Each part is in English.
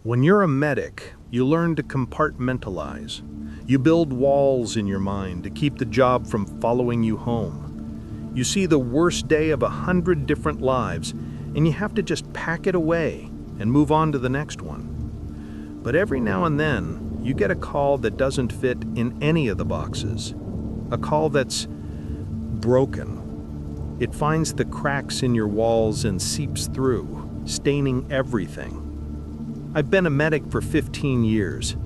When you're a medic, you learn to compartmentalize. You build walls in your mind to keep the job from following you home. You see the worst day of 100 different lives, and you have to just pack it away and move on to the next one. But every now and then, you get a call that doesn't fit in any of the boxes. A call that's broken. It finds the cracks in your walls and seeps through, staining everything. I've been a medic for 15 years.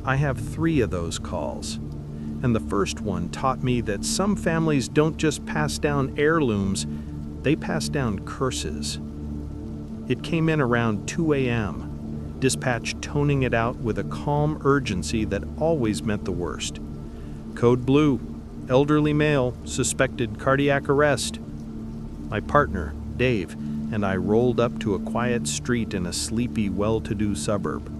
I have 3 of those calls. And the first one taught me that some families don't just pass down heirlooms, they pass down curses. It came in around 2 a.m., dispatch toning it out with a calm urgency that always meant the worst. Code blue, elderly male, suspected cardiac arrest. My partner, Dave, and I rolled up to a quiet street in a sleepy, well-to-do suburb.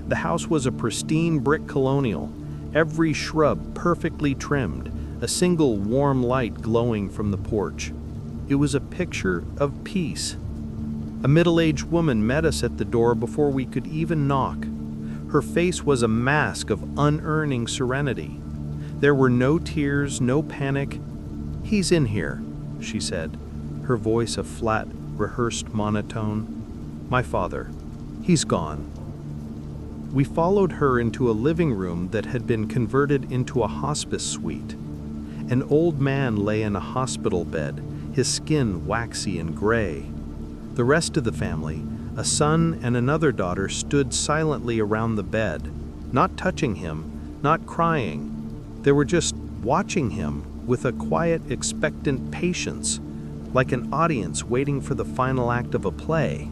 The house was a pristine brick colonial, every shrub perfectly trimmed, a single warm light glowing from the porch. It was a picture of peace. A middle-aged woman met us at the door before we could even knock. Her face was a mask of unearning serenity. There were no tears, no panic. "He's in here," she said, her voice a flat, rehearsed monotone. "My father. He's gone." We followed her into a living room that had been converted into a hospice suite. An old man lay in a hospital bed, his skin waxy and gray. The rest of the family, a son and another daughter, stood silently around the bed, not touching him, not crying. They were just watching him with a quiet, expectant patience, like an audience waiting for the final act of a play.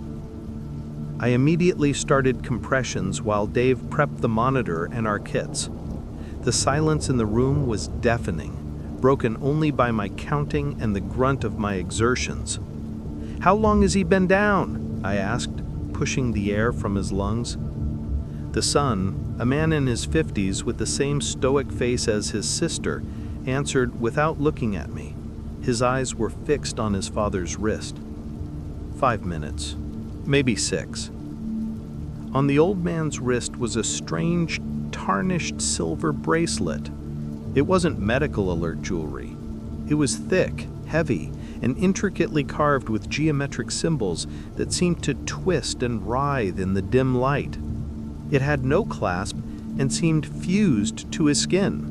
I immediately started compressions while Dave prepped the monitor and our kits. The silence in the room was deafening, broken only by my counting and the grunt of my exertions. "How long has he been down?" I asked, pushing the air from his lungs. The son, a man in his 50s with the same stoic face as his sister, answered without looking at me. His eyes were fixed on his father's wrist. 5 minutes, maybe 6. On the old man's wrist was a strange, tarnished silver bracelet. It wasn't medical alert jewelry. It was thick, heavy, and intricately carved with geometric symbols that seemed to twist and writhe in the dim light. It had no clasp and seemed fused to his skin.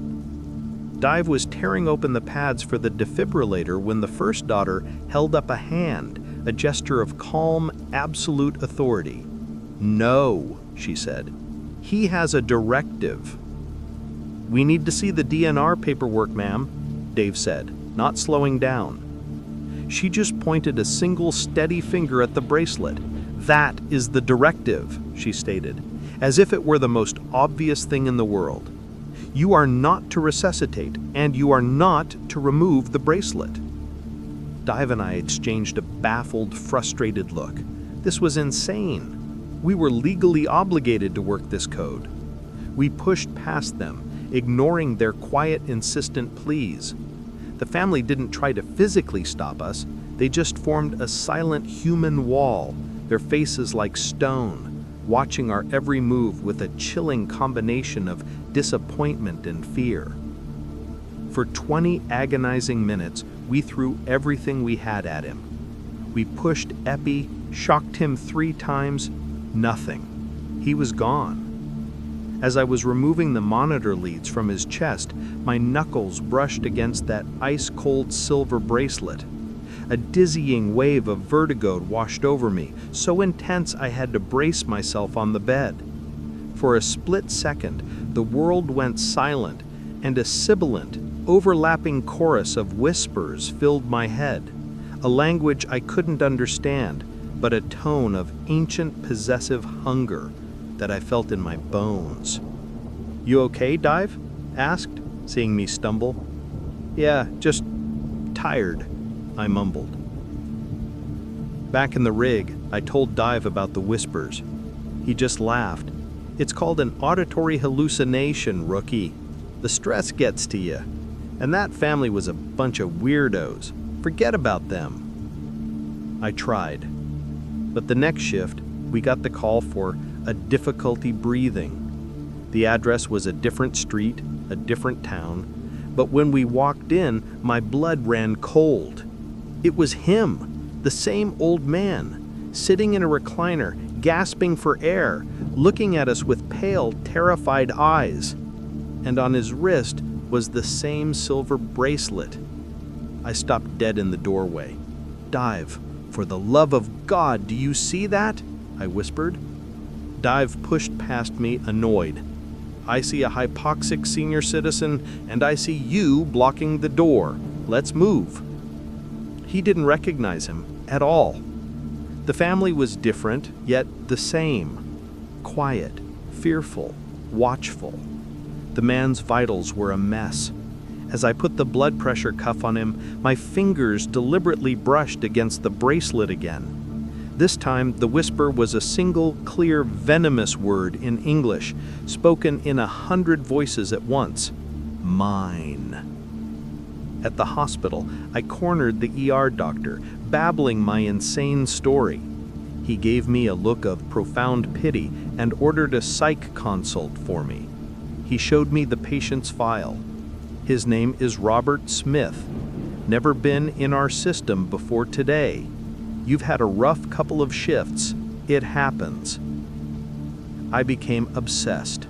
Dive was tearing open the pads for the defibrillator when the first daughter held up a hand, a gesture of calm, absolute authority. "No," she said. "He has a directive." "We need to see the DNR paperwork, ma'am," Dave said, not slowing down. She just pointed a single steady finger at the bracelet. "That is the directive," she stated, as if it were the most obvious thing in the world. "You are not to resuscitate, and you are not to remove the bracelet." Dive and I exchanged a baffled, frustrated look. This was insane. We were legally obligated to work this code. We pushed past them, ignoring their quiet, insistent pleas. The family didn't try to physically stop us. They just formed a silent human wall, their faces like stone, watching our every move with a chilling combination of disappointment and fear. For 20 agonizing minutes, we threw everything we had at him. We pushed epi, shocked him 3 times, nothing. He was gone. As I was removing the monitor leads from his chest, my knuckles brushed against that ice-cold silver bracelet. A dizzying wave of vertigo washed over me, so intense I had to brace myself on the bed. For a split second, the world went silent, and a sibilant, overlapping chorus of whispers filled my head, a language I couldn't understand, but a tone of ancient possessive hunger that I felt in my bones. "You okay, Dive?" asked, seeing me stumble. "Yeah, just tired," I mumbled. Back in the rig, I told Dive about the whispers. He just laughed. "It's called an auditory hallucination, rookie. The stress gets to you. And that family was a bunch of weirdos. Forget about them." I tried. But the next shift, we got the call for a difficulty breathing. The address was a different street, a different town, but when we walked in, my blood ran cold. It was him, the same old man, sitting in a recliner, gasping for air, looking at us with pale, terrified eyes. And on his wrist was the same silver bracelet. I stopped dead in the doorway. "Dive, for the love of God, do you see that?" I whispered. Dive pushed past me, annoyed. "I see a hypoxic senior citizen, and I see you blocking the door. Let's move." He didn't recognize him at all. The family was different, yet the same. Quiet, fearful, watchful. The man's vitals were a mess. As I put the blood pressure cuff on him, my fingers deliberately brushed against the bracelet again. This time, the whisper was a single, clear, venomous word in English, spoken in 100 voices at once. Mine. At the hospital, I cornered the ER doctor, babbling my insane story. He gave me a look of profound pity and ordered a psych consult for me. He showed me the patient's file. His name is Robert Smith. Never been in our system before today. You've had a rough couple of shifts. It happens. I became obsessed.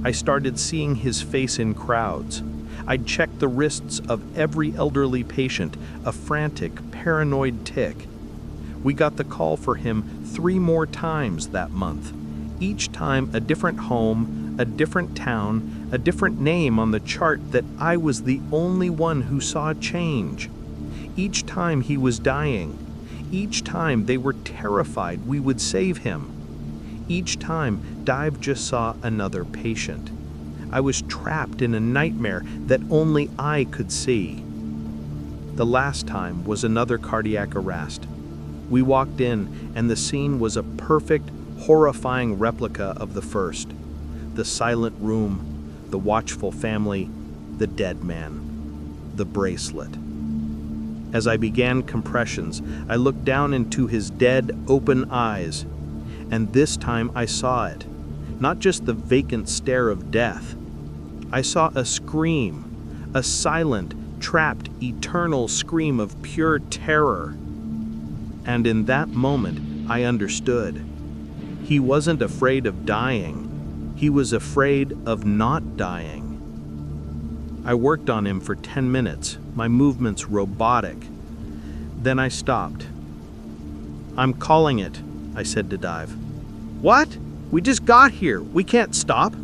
I started seeing his face in crowds. I'd checked the wrists of every elderly patient, a frantic, paranoid tick. We got the call for him 3 more times that month. Each time a different home, a different town, a different name on the chart that I was the only one who saw change. Each time he was dying. Each time they were terrified we would save him. Each time Dive just saw another patient. I was trapped in a nightmare that only I could see. The last time was another cardiac arrest. We walked in and the scene was a perfect, horrifying replica of the first. The silent room, the watchful family, the dead man, the bracelet. As I began compressions, I looked down into his dead, open eyes, and this time I saw it, not just the vacant stare of death. I saw a scream, a silent, trapped, eternal scream of pure terror. And in that moment, I understood. He wasn't afraid of dying. He was afraid of not dying. I worked on him for 10 minutes, my movements robotic. Then I stopped. "I'm calling it," I said to Dive. "What? We just got here. We can't stop."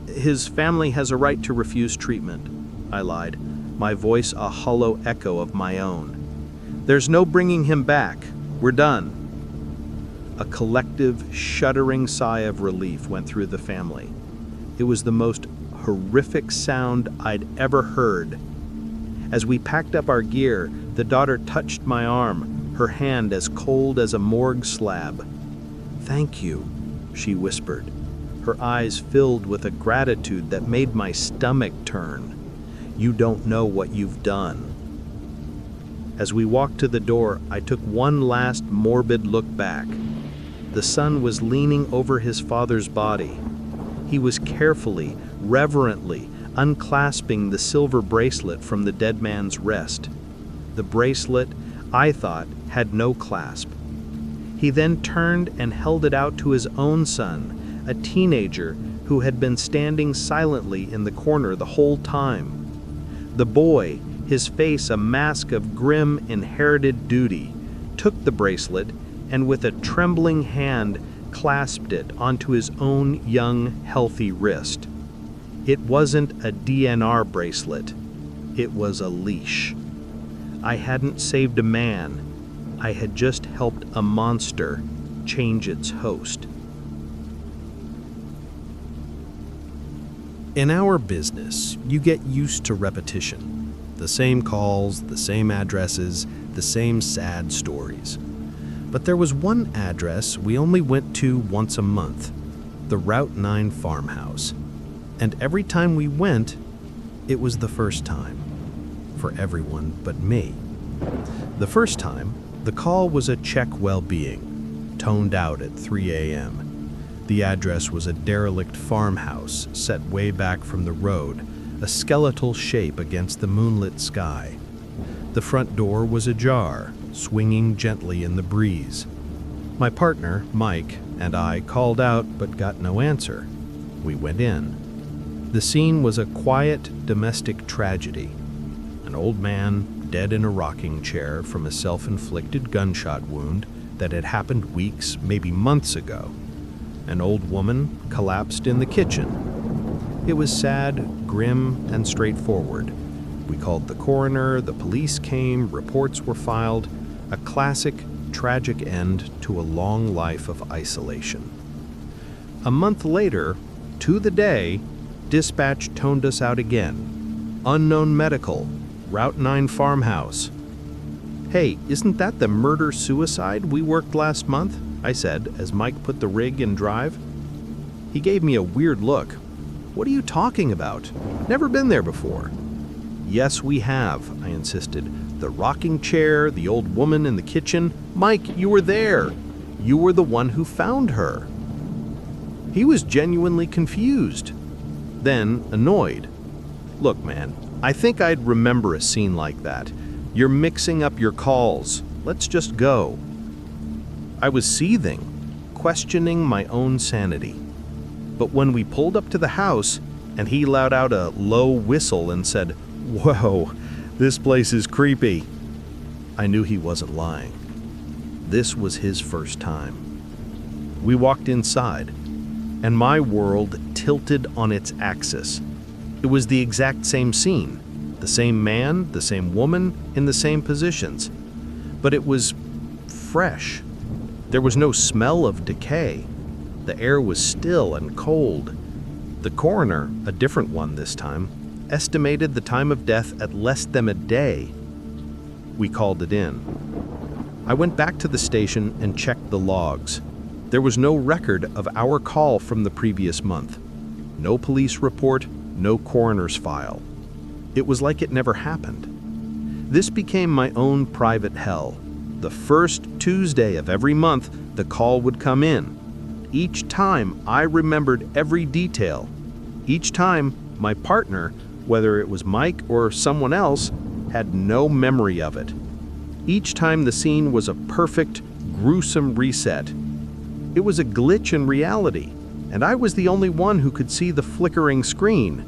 "His family has a right to refuse treatment," I lied, my voice a hollow echo of my own. "There's no bringing him back. We're done." A collective, shuddering sigh of relief went through the family. It was the most horrific sound I'd ever heard. As we packed up our gear, the daughter touched my arm, her hand as cold as a morgue slab. "Thank you," she whispered, her eyes filled with a gratitude that made my stomach turn. "You don't know what you've done." As we walked to the door, I took one last morbid look back. The son was leaning over his father's body. He was carefully, reverently unclasping the silver bracelet from the dead man's wrist. The bracelet, I thought, had no clasp. He then turned and held it out to his own son, a teenager who had been standing silently in the corner the whole time. The boy, his face a mask of grim inherited duty, took the bracelet and with a trembling hand clasped it onto his own young, healthy wrist. It wasn't a DNR bracelet. It was a leash. I hadn't saved a man. I had just helped a monster change its host. In our business, you get used to repetition. The same calls, the same addresses, the same sad stories. But there was one address we only went to once a month, the Route 9 farmhouse. And every time we went, it was the first time. For everyone but me. The first time, the call was a check well-being, toned out at 3 a.m. The address was a derelict farmhouse set way back from the road, a skeletal shape against the moonlit sky. The front door was ajar, swinging gently in the breeze. My partner, Mike, and I called out but got no answer. We went in. The scene was a quiet domestic tragedy. An old man, dead in a rocking chair from a self-inflicted gunshot wound that had happened weeks, maybe months ago. An old woman collapsed in the kitchen. It was sad, grim, and straightforward. We called the coroner, the police came, reports were filed. A classic, tragic end to a long life of isolation. A month later, to the day, dispatch toned us out again. Unknown medical, Route 9 farmhouse. "Hey, isn't that the murder-suicide we worked last month?" I said as Mike put the rig in drive. He gave me a weird look. "What are you talking about? Never been there before." "Yes, we have," I insisted. "The rocking chair, the old woman in the kitchen. Mike, you were there. You were the one who found her." He was genuinely confused, then annoyed. "Look, man, I think I'd remember a scene like that. You're mixing up your calls. Let's just go." I was seething, questioning my own sanity. But when we pulled up to the house, and he let out a low whistle and said, "Whoa, this place is creepy," I knew he wasn't lying. This was his first time. We walked inside, and my world tilted on its axis. It was the exact same scene, the same man, the same woman, in the same positions. But it was fresh. There was no smell of decay. The air was still and cold. The coroner, a different one this time, estimated the time of death at less than a day. We called it in. I went back to the station and checked the logs. There was no record of our call from the previous month. No police report, no coroner's file. It was like it never happened. This became my own private hell. The first Tuesday of every month, the call would come in. Each time, I remembered every detail. Each time, my partner, whether it was Mike or someone else, had no memory of it. Each time the scene was a perfect, gruesome reset. It was a glitch in reality, and I was the only one who could see the flickering screen.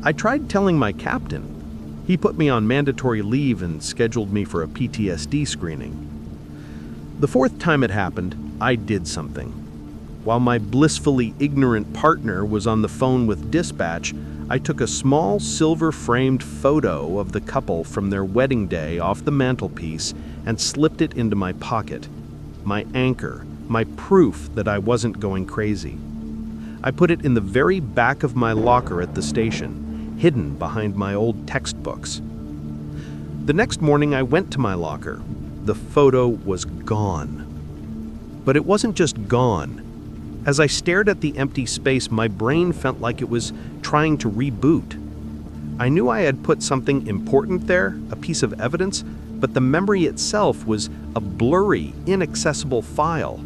I tried telling my captain. He put me on mandatory leave and scheduled me for a PTSD screening. The fourth time it happened, I did something. While my blissfully ignorant partner was on the phone with dispatch, I took a small silver-framed photo of the couple from their wedding day off the mantelpiece and slipped it into my pocket. My anchor, my proof that I wasn't going crazy. I put it in the very back of my locker at the station, hidden behind my old textbooks. The next morning I went to my locker. The photo was gone. But it wasn't just gone. As I stared at the empty space, my brain felt like it was trying to reboot. I knew I had put something important there, a piece of evidence, but the memory itself was a blurry, inaccessible file.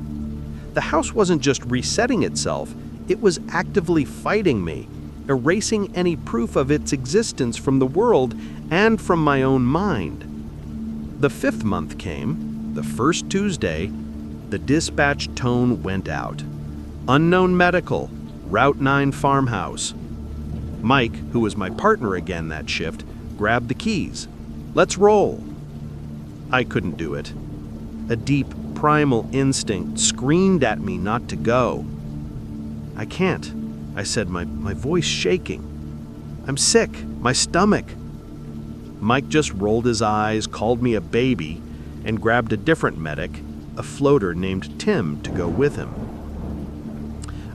The house wasn't just resetting itself, it was actively fighting me, erasing any proof of its existence from the world and from my own mind. The fifth month came, the first Tuesday, the dispatch tone went out. Unknown medical, Route 9 farmhouse. Mike, who was my partner again that shift, grabbed the keys. "Let's roll." I couldn't do it. A deep, primal instinct screamed at me not to go. "I can't," I said, my voice shaking. "I'm sick, my stomach." Mike just rolled his eyes, called me a baby, and grabbed a different medic, a floater named Tim, to go with him.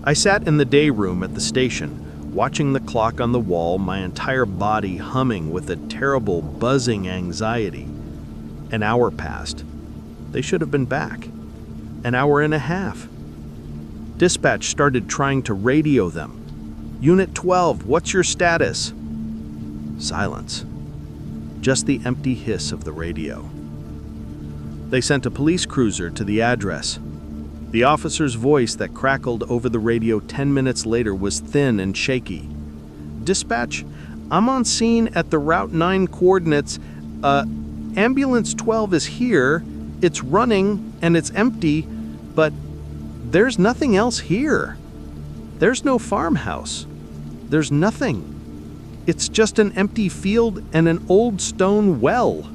I sat in the day room at the station, watching the clock on the wall, my entire body humming with a terrible, buzzing anxiety. An hour passed. They should have been back. An hour and a half. Dispatch started trying to radio them. "Unit 12, what's your status?" Silence. Just the empty hiss of the radio. They sent a police cruiser to the address. The officer's voice that crackled over the radio 10 minutes later was thin and shaky. "Dispatch, I'm on scene at the Route 9 coordinates. Ambulance 12 is here. It's running and it's empty, but there's nothing else here. There's no farmhouse. There's nothing. It's just an empty field and an old stone well."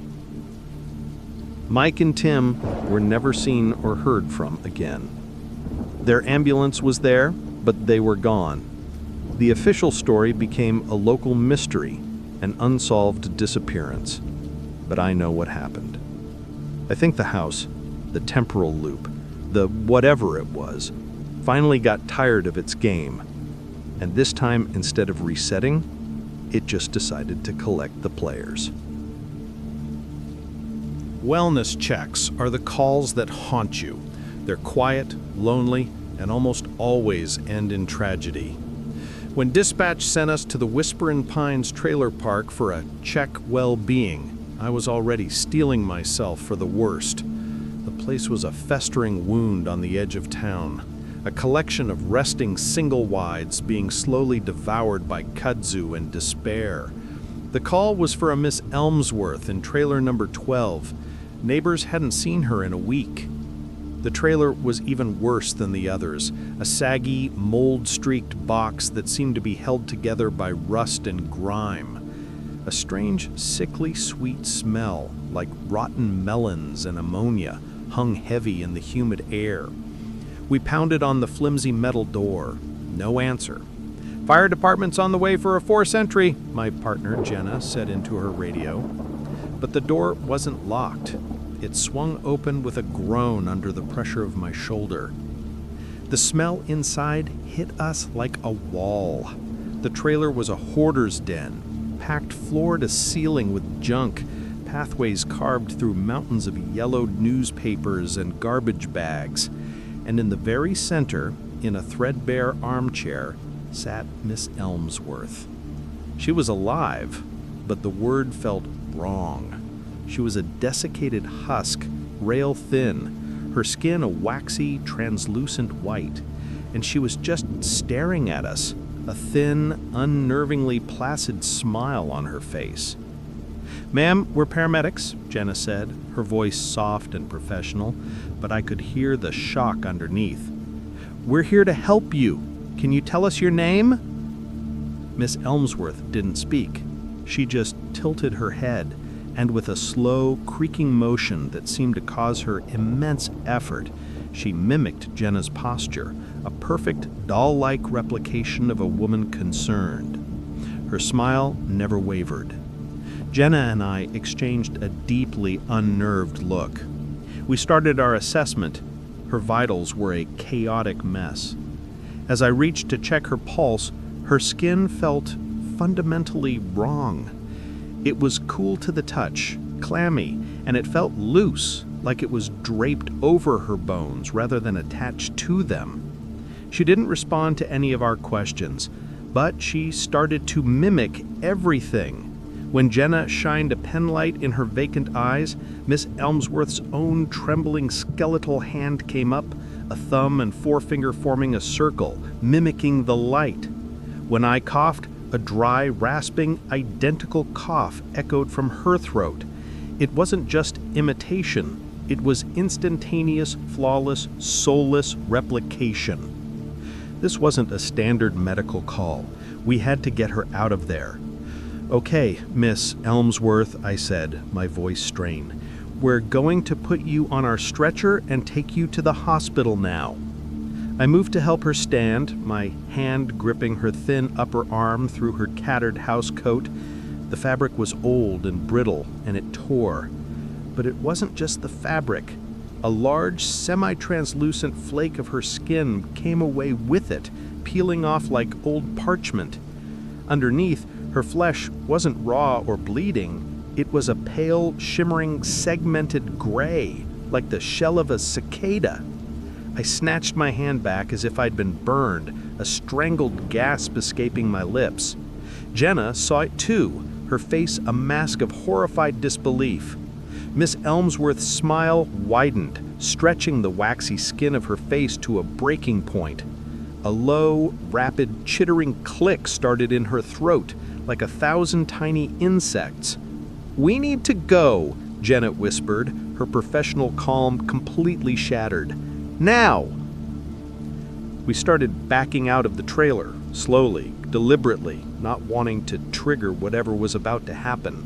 Mike and Tim were never seen or heard from again. Their ambulance was there, but they were gone. The official story became a local mystery, an unsolved disappearance. But I know what happened. I think the house, the temporal loop, the whatever it was, finally got tired of its game. And this time, instead of resetting, it just decided to collect the players. Wellness checks are the calls that haunt you. They're quiet, lonely, and almost always end in tragedy. When dispatch sent us to the Whisperin' Pines trailer park for a check well-being, I was already steeling myself for the worst. The place was a festering wound on the edge of town, a collection of resting single-wides being slowly devoured by kudzu and despair. The call was for a Miss Elmsworth in trailer number 12. Neighbors hadn't seen her in a week. The trailer was even worse than the others, a saggy, mold-streaked box that seemed to be held together by rust and grime. A strange, sickly sweet smell, like rotten melons and ammonia, hung heavy in the humid air. We pounded on the flimsy metal door. No answer. "Fire department's on the way for a force entry," my partner Jenna said into her radio. But the door wasn't locked. It swung open with a groan under the pressure of my shoulder. The smell inside hit us like a wall. The trailer was a hoarder's den, packed floor to ceiling with junk, pathways carved through mountains of yellowed newspapers and garbage bags. And in the very center, in a threadbare armchair, sat Miss Elmsworth. She was alive, but the word felt wrong. She was a desiccated husk, rail thin, her skin a waxy, translucent white, and she was just staring at us, a thin, unnervingly placid smile on her face. "Ma'am, we're paramedics," Jenna said, her voice soft and professional, but I could hear the shock underneath. "We're here to help you. Can you tell us your name?" Miss Elmsworth didn't speak. She just tilted her head, and with a slow, creaking motion that seemed to cause her immense effort, she mimicked Jenna's posture, a perfect doll-like replication of a woman concerned. Her smile never wavered. Jenna and I exchanged a deeply unnerved look. We started our assessment. Her vitals were a chaotic mess. As I reached to check her pulse, her skin felt fundamentally wrong. It was cool to the touch, clammy, and it felt loose, like it was draped over her bones rather than attached to them. She didn't respond to any of our questions, but she started to mimic everything. When Jenna shined a penlight in her vacant eyes, Miss Elmsworth's own trembling skeletal hand came up, a thumb and forefinger forming a circle, mimicking the light. When I coughed, a dry, rasping, identical cough echoed from her throat. It wasn't just imitation. It was instantaneous, flawless, soulless replication. This wasn't a standard medical call. We had to get her out of there. "Okay, Miss Elmsworth," I said, my voice strained. "We're going to put you on our stretcher and take you to the hospital now." I moved to help her stand, my hand gripping her thin upper arm through her tattered housecoat. The fabric was old and brittle, and it tore. But it wasn't just the fabric. A large, semi-translucent flake of her skin came away with it, peeling off like old parchment. Underneath, her flesh wasn't raw or bleeding. It was a pale, shimmering, segmented gray, like the shell of a cicada. I snatched my hand back as if I'd been burned, a strangled gasp escaping my lips. Jenna saw it too, her face a mask of horrified disbelief. Miss Elmsworth's smile widened, stretching the waxy skin of her face to a breaking point. A low, rapid, chittering click started in her throat, like 1,000 tiny insects. "We need to go," Janet whispered, her professional calm completely shattered. "Now!" We started backing out of the trailer, slowly, deliberately, not wanting to trigger whatever was about to happen.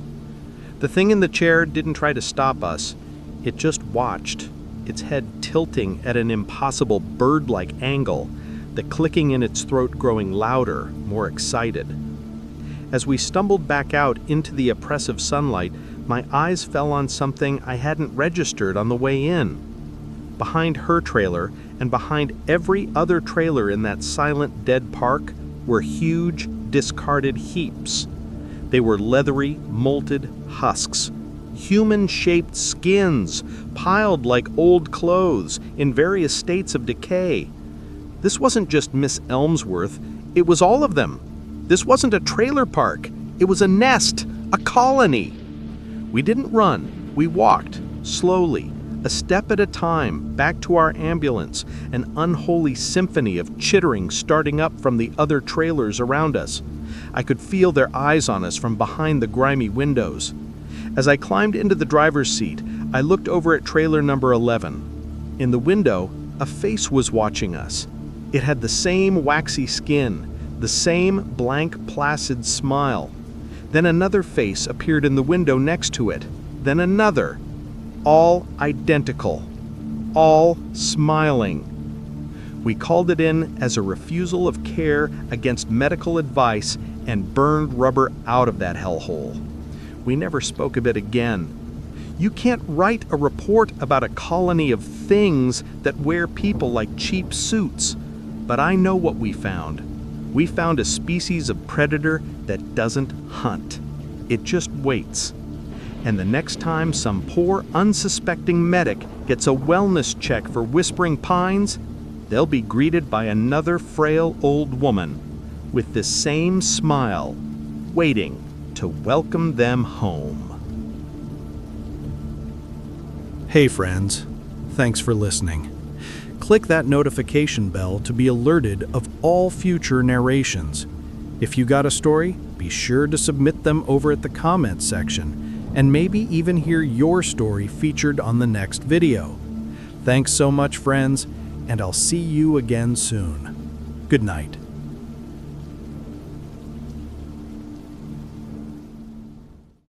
The thing in the chair didn't try to stop us. It just watched, its head tilting at an impossible bird-like angle, the clicking in its throat growing louder, more excited. As we stumbled back out into the oppressive sunlight, my eyes fell on something I hadn't registered on the way in. Behind her trailer, and behind every other trailer in that silent, dead park, were huge, discarded heaps. They were leathery, molted husks, human-shaped skins, piled like old clothes in various states of decay. This wasn't just Miss Elmsworth, it was all of them. This wasn't a trailer park, it was a nest, a colony. We didn't run, we walked, slowly, a step at a time, back to our ambulance, an unholy symphony of chittering starting up from the other trailers around us. I could feel their eyes on us from behind the grimy windows. As I climbed into the driver's seat, I looked over at trailer number 11. In the window, a face was watching us. It had the same waxy skin, the same blank, placid smile. Then another face appeared in the window next to it, then another. All identical, all smiling. We called it in as a refusal of care against medical advice and burned rubber out of that hellhole. We never spoke of it again. You can't write a report about a colony of things that wear people like cheap suits. But I know what we found. We found a species of predator that doesn't hunt. It just waits. And the next time some poor, unsuspecting medic gets a wellness check for Whispering Pines, they'll be greeted by another frail old woman with the same smile, waiting to welcome them home. Hey friends, thanks for listening. Click that notification bell to be alerted of all future narrations. If you got a story, be sure to submit them over at the comments section, and maybe even hear your story featured on the next video. Thanks so much, friends, and I'll see you again soon. Good night.